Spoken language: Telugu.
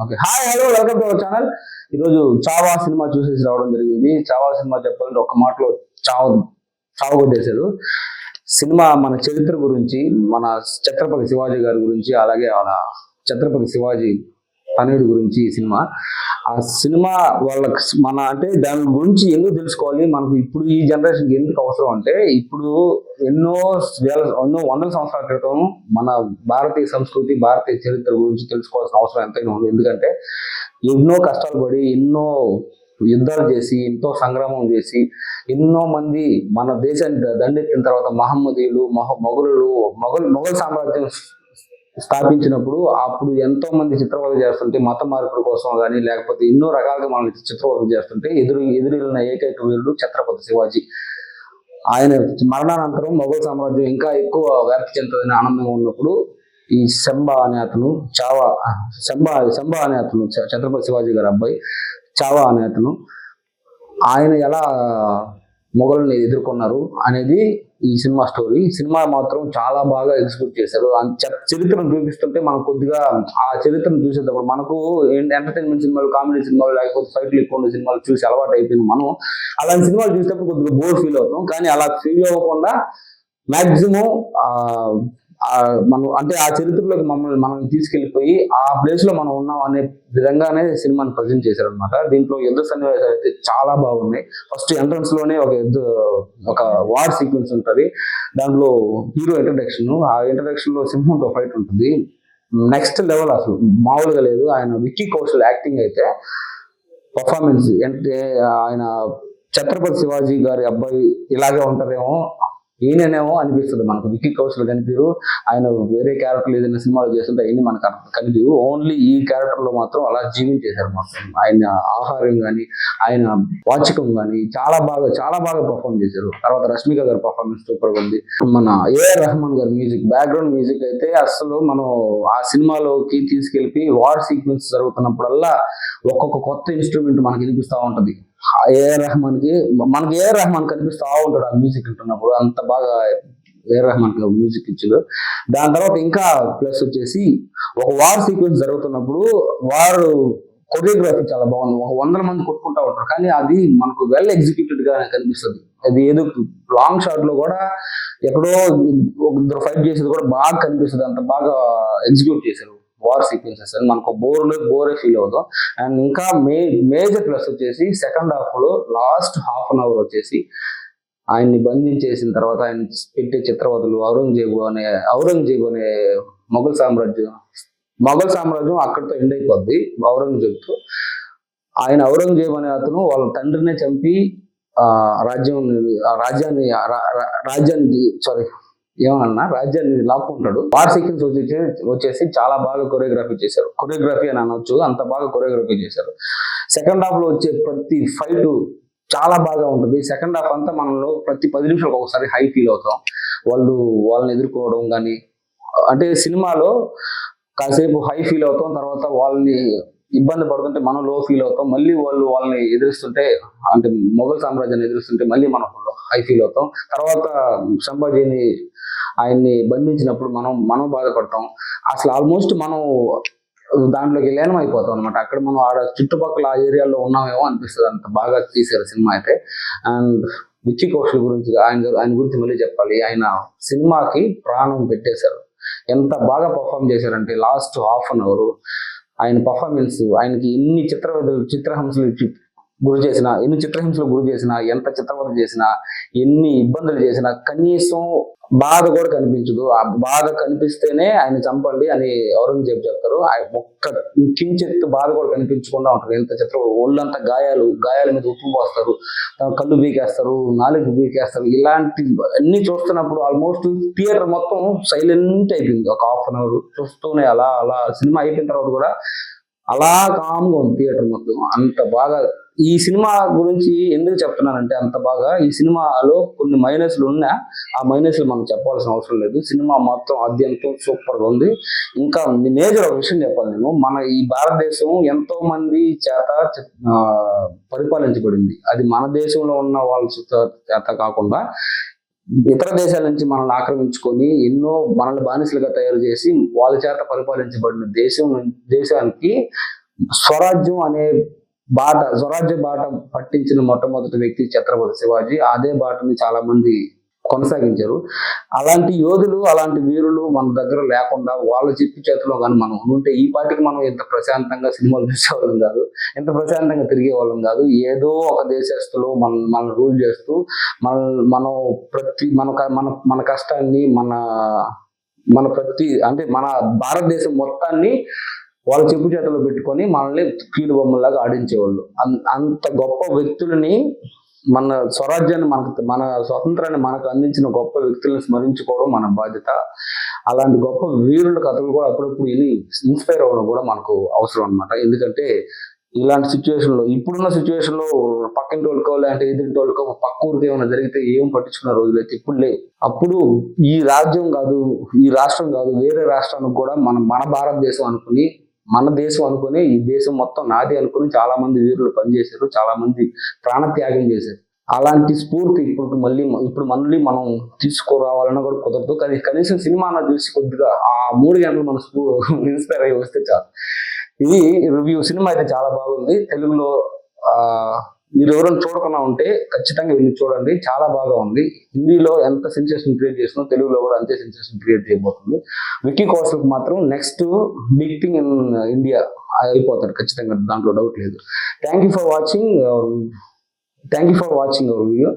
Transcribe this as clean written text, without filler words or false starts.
Okay, hi hello welcome to our channel. ఈరోజు చావా సినిమా చూసేసి రావడం జరిగింది. చావా సినిమా చెప్పాలంటే ఒక్క మాటలో చావు చావు కొట్టేశారు. సినిమా మన చరిత్ర గురించి, మన ఛత్రపతి శివాజీ గారి గురించి, అలాగే వాళ్ళ ఛత్రపతి శివాజీ తనయుడి గురించి ఈ సినిమా. ఆ సినిమా వాళ్ళకి మన అంటే దాని గురించి ఎందుకు తెలుసుకోవాలి, మనకు ఇప్పుడు ఈ జనరేషన్కి ఎందుకు అవసరం అంటే, ఇప్పుడు ఎన్నో వందల సంవత్సరాల క్రితం మన భారతీయ సంస్కృతి, భారతీయ చరిత్ర గురించి తెలుసుకోవాల్సిన అవసరం ఎంతైనా ఉంది. ఎందుకంటే ఎన్నో కష్టాలు పడి, ఎన్నో యుద్ధాలు చేసి, ఎంతో సంగ్రామం చేసి, ఎన్నో మంది మన దేశాన్ని దండెత్తిన తర్వాత మహమ్మదీయులు, మొఘల్ సామ్రాజ్యం స్థాపించినప్పుడు అప్పుడు ఎంతో మంది చిత్రవద చేస్తుంటే, మత మార్పుల కోసం కానీ లేకపోతే ఎన్నో రకాలుగా మనల్ని చిత్రవద చేస్తుంటే ఎదురెళ్ళిన ఏకైక వీరుడు ఛత్రపతి శివాజీ. ఆయన మరణానంతరం మొఘల్ సామ్రాజ్యం ఇంకా ఎక్కువ వ్యాప్తి చెందుతుందని ఆనందంగా ఉన్నప్పుడు ఈ శంబా అనే అతను శంబా అనే అతను ఛత్రపతి శివాజీ గారి అబ్బాయి చావా అనే అతను ఆయన ఎలా మొఘల్ని ఎదుర్కొన్నారు అనేది ఈ సినిమా స్టోరీ. సినిమా మాత్రం చాలా బాగా ఎగ్జిక్యూట్ చేశారు. చరిత్రను చూపిస్తుంటే మనం కొద్దిగా ఆ చరిత్రను చూసేటప్పుడు మనకు ఎంటర్టైన్మెంట్ సినిమాలు, కామెడీ సినిమాలు, లేకపోతే ఫైట్లు ఎక్కువ ఉండే సినిమాలు చూసి అలవాటు అయిపోయింది. మనం అలాంటి సినిమాలు చూసేటప్పుడు కొద్దిగా బోర్ ఫీల్ అవుతాం. కానీ అలా ఫీల్ అవ్వకుండా మాక్సిమం మనం అంటే ఆ చరిత్రలోకి మనం తీసుకెళ్లిపోయి ఆ ప్లేస్ లో మనం ఉన్నాం అనే విధంగానే సినిమాని ప్రజెంట్ చేశారు అనమాట. దీంట్లో యుద్ధ సన్నివేశాలు అయితే చాలా బాగున్నాయి. ఫస్ట్ ఎంట్రన్స్ లోనే ఒక వార్ సీక్వెన్స్ ఉంటుంది. దాంట్లో హీరో ఇంట్రడక్షన్, ఆ ఇంట్రడక్షన్ లో సింహంతో ఫైట్ ఉంటుంది. నెక్స్ట్ లెవెల్, అసలు మామూలుగా లేదు. ఆయన విక్కీ కౌశల్ యాక్టింగ్ అయితే, పర్ఫార్మెన్స్ అంటే ఆయన ఛత్రపతి శివాజీ గారి అబ్బాయి ఇలాగే ఉంటారేమో, ఈయననేమో అనిపిస్తుంది మనకు. విక్కీ కౌశల్ కనిపించరు. ఆయన వేరే క్యారెక్టర్లు ఏదైనా సినిమాలు చేస్తుంటే అవన్నీ మనకు కనిపించవు. ఓన్లీ ఈ క్యారెక్టర్ లో మాత్రం అలా జీవించేశారు మొత్తం. ఆయన ఆహారం కానీ, ఆయన వాచకం కానీ చాలా బాగా పర్ఫామ్ చేశారు. తర్వాత రష్మిక గారి పర్ఫార్మెన్స్ సూపర్ గా ఉంది. మన ఏఆర్ రెహమాన్ గారి మ్యూజిక్, బ్యాక్గ్రౌండ్ మ్యూజిక్ అయితే అసలు మనం ఆ సినిమాలోకి తీసుకెళ్ళి వార్ సీక్వెన్స్ జరుగుతున్నప్పుడల్లా ఒక్కొక్క కొత్త ఇన్స్ట్రుమెంట్ మనకి వినిపిస్తూ ఉంటది. ఏఆర్ రెహమాన్ కనిపిస్తూ ఉంటాడు ఆ మ్యూజిక్ వింటున్నప్పుడు. అంత బాగా ఏఆర్ రెహమాన్ మ్యూజిక్ ఇచ్చాడు. దాని తర్వాత ఇంకా ప్లస్ వచ్చేసి, ఒక వార్ సీక్వెన్స్ జరుగుతున్నప్పుడు వారు కొరియోగ్రఫీ చాలా బాగుంది. 100 మంది కొట్టుకుంటా ఉంటారు, కానీ అది మనకు వెల్ ఎగ్జిక్యూటెడ్ గా కనిపిస్తుంది. అది ఏదో లాంగ్ షాట్ లో కూడా ఎక్కడో ఇద్దరు ఫైట్ చేసేది కూడా బాగా కనిపిస్తుంది. అంత బాగా ఎగ్జిక్యూట్ చేశారు వార్ సీక్వెన్సెస్ అని మనకు బోరే ఫీల్ అవుతాం. అండ్ ఇంకా మేజర్ ప్లస్ వచ్చేసి, సెకండ్ హాఫ్ లో లాస్ట్ హాఫ్ అన్ అవర్ వచ్చేసి ఆయన్ని బంధించేసిన తర్వాత ఆయన పెట్టే చిత్రవదలు, ఔరంగజేబు అనే మొఘల్ సామ్రాజ్యం అక్కడితో ఎండ్ అయిపోద్ది. ఔరంగజేబుతో ఔరంగజేబు అనే అతను వాళ్ళ తండ్రినే చంపి రాజ్యాన్ని లాక్కుంటాడు. వార్ సీక్వెన్స్ వచ్చేసి చాలా బాగా కొరియోగ్రఫీ చేశారు. కొరియోగ్రఫీ అని అనొచ్చు, అంత బాగా కొరియోగ్రఫీ చేశారు. సెకండ్ హాఫ్ లో వచ్చే ప్రతి ఫైట్ చాలా బాగా ఉంటుంది. సెకండ్ హాఫ్ అంతా మనలో ప్రతి 10 నిమిషాలకు ఒకసారి హై ఫీల్ అవుతాం. వాళ్ళని ఎదుర్కోవడం కానీ, అంటే సినిమాలో కాసేపు హై ఫీల్ అవుతాం, తర్వాత వాళ్ళని ఇబ్బంది పడుతుంటే మనం లో ఫీల్ అవుతాం. మళ్ళీ వాళ్ళని ఎదురుస్తుంటే, అంటే మొఘల్ సామ్రాజ్యాన్ని ఎదురుస్తుంటే మళ్ళీ మనం హై ఫీల్ అవుతాం. తర్వాత సంభాజీని ఆయన్ని బంధించినప్పుడు మనం బాధపడతాం. అసలు ఆల్మోస్ట్ మనం దాంట్లోకి లీనం అయిపోతాం అనమాట. అక్కడ మనం ఆడ చుట్టుపక్కల ఆ ఏరియాలో ఉన్నామేమో అనిపిస్తుంది. అంత బాగా తీశారు సినిమా అయితే. అండ్ విక్కీ కౌశల్ గురించి, ఆయన గురించి మళ్ళీ చెప్పాలి. ఆయన సినిమాకి ప్రాణం పెట్టేశారు. ఎంత బాగా పర్ఫామ్ చేశారంటే, లాస్ట్ హాఫ్ అన్ అవర్ ఆయన పర్ఫార్మెన్స్, ఆయనకి ఎన్ని చిత్రహింసలు గురి చేసినా, ఎంత చిత్రవద చేసినా, ఎన్ని ఇబ్బందులు చేసినా కనీసం బాధ కూడా కనిపించదు. ఆ బాధ కనిపిస్తేనే ఆయన చంపండి అని ఔరంగజేబు చెప్తారు. ఒక్క కించెత్తు బాధ కూడా కనిపించకుండా ఉంటారు. ఎంత ఒళ్ళంతా గాయాల మీద ఉప్పు పోస్తారు, కళ్ళు బీకేస్తారు, నాలుగు బీకేస్తారు. ఇలాంటి అన్ని చూస్తున్నప్పుడు ఆల్మోస్ట్ థియేటర్ మొత్తం సైలెంట్ అయిపోయింది. ఒక హాఫ్ అన్ అవర్ చూస్తూనే అలా సినిమా అయిపోయిన తర్వాత కూడా అలా కామ్గా ఉంది థియేటర్ మొత్తం. అంత బాగా ఈ సినిమా గురించి ఎందుకు చెప్తున్నానంటే, అంత బాగా ఈ సినిమాలో కొన్ని మైనస్లు ఉన్నా ఆ మైనస్లు మనం చెప్పాల్సిన అవసరం లేదు. సినిమా మొత్తం అత్యంతం సూపర్గా ఉంది. ఇంకా మేజర్ ఒక విషయం చెప్పాలి నేను, మన ఈ భారతదేశం ఎంతో మంది చేత పరిపాలించబడింది. అది మన దేశంలో ఉన్న వాళ్ళ చేత కాకుండా ఇతర దేశాల నుంచి మనల్ని ఆక్రమించుకొని ఎన్నో మనల్ని బానిసలుగా తయారు చేసి వాళ్ళ చేత పరిపాలించబడిన దేశానికి స్వరాజ్యం అనే స్వరాజ్య బాట పట్టించిన మొట్టమొదటి వ్యక్తి ఛత్రపతి శివాజీ. అదే బాటని చాలా మంది కొనసాగించారు. అలాంటి యోధులు, అలాంటి వీరులు మన దగ్గర లేకుండా వాళ్ళ చెప్పి చేతిలో కానీ మనం ఉంటే ఈ పాటికి మనం ఇంత ప్రశాంతంగా సినిమాలు చూసేవాళ్ళం కాదు, ఇంత ప్రశాంతంగా తిరిగే వాళ్ళం కాదు. ఏదో ఒక దేశస్తులు మన రూల్ చేస్తూ మనం ప్రతి మన కష్టాన్ని మన అంటే మన భారతదేశం మొత్తాన్ని వాళ్ళ చెప్పు చేతుల్లో పెట్టుకొని మనల్ని కీలు బొమ్మలాగా ఆడించేవాళ్ళు. అంత గొప్ప వ్యక్తులని, మన స్వరాజ్యాన్ని మన స్వతంత్రాన్ని మనకు అందించిన గొప్ప వ్యక్తులను స్మరించుకోవడం మన బాధ్యత. అలాంటి గొప్ప వీరుల కథలు కూడా అప్పుడప్పుడు విని ఇన్స్పైర్ అవ్వడం కూడా మనకు అవసరం అనమాట. ఎందుకంటే ఇలాంటి సిచ్యువేషన్లో, ఇప్పుడున్న సిచ్యువేషన్లో పక్కింటి వాళ్ళకో లేదంటే ఎదుటి వాళ్ళకో పక్క ఊరికి ఏమైనా జరిగితే ఏం పట్టించుకున్న రోజులు అయితే ఇప్పుడు లేవు. అప్పుడు ఈ రాజ్యం కాదు, ఈ రాష్ట్రం కాదు, వేరే రాష్ట్రానికి కూడా మన భారతదేశం అనుకుని, మన దేశం అనుకుని, ఈ దేశం మొత్తం నాది అనుకుని చాలా మంది వీరులు పనిచేశారు, చాలా మంది ప్రాణత్యాగం చేశారు. అలాంటి స్ఫూర్తి ఇప్పుడు మళ్ళీ మనం తీసుకురావాలన్నా కూడా కుదరదు. కానీ కనీసం సినిమా చూసి కొద్దిగా ఆ 3 గంటలు మన ఇన్స్పైర్ అయ్యి వస్తే చాలు. ఇది రివ్యూ. సినిమా అయితే చాలా బాగుంది. తెలుగులో మీరు ఎవరైనా చూడకుండా ఉంటే ఖచ్చితంగా వెళ్ళి చూడండి, చాలా బాగా ఉంది. హిందీలో ఎంత సెన్సేషన్ క్రియేట్ చేస్తుందో తెలుగులో కూడా అంతే సెన్సేషన్ క్రియేట్ చేయబోతుంది. విక్కీ కౌశల్ మాత్రం next big thing in India అయిపోతాడు ఖచ్చితంగా, దాంట్లో డౌట్ లేదు. Thank you for watching our video.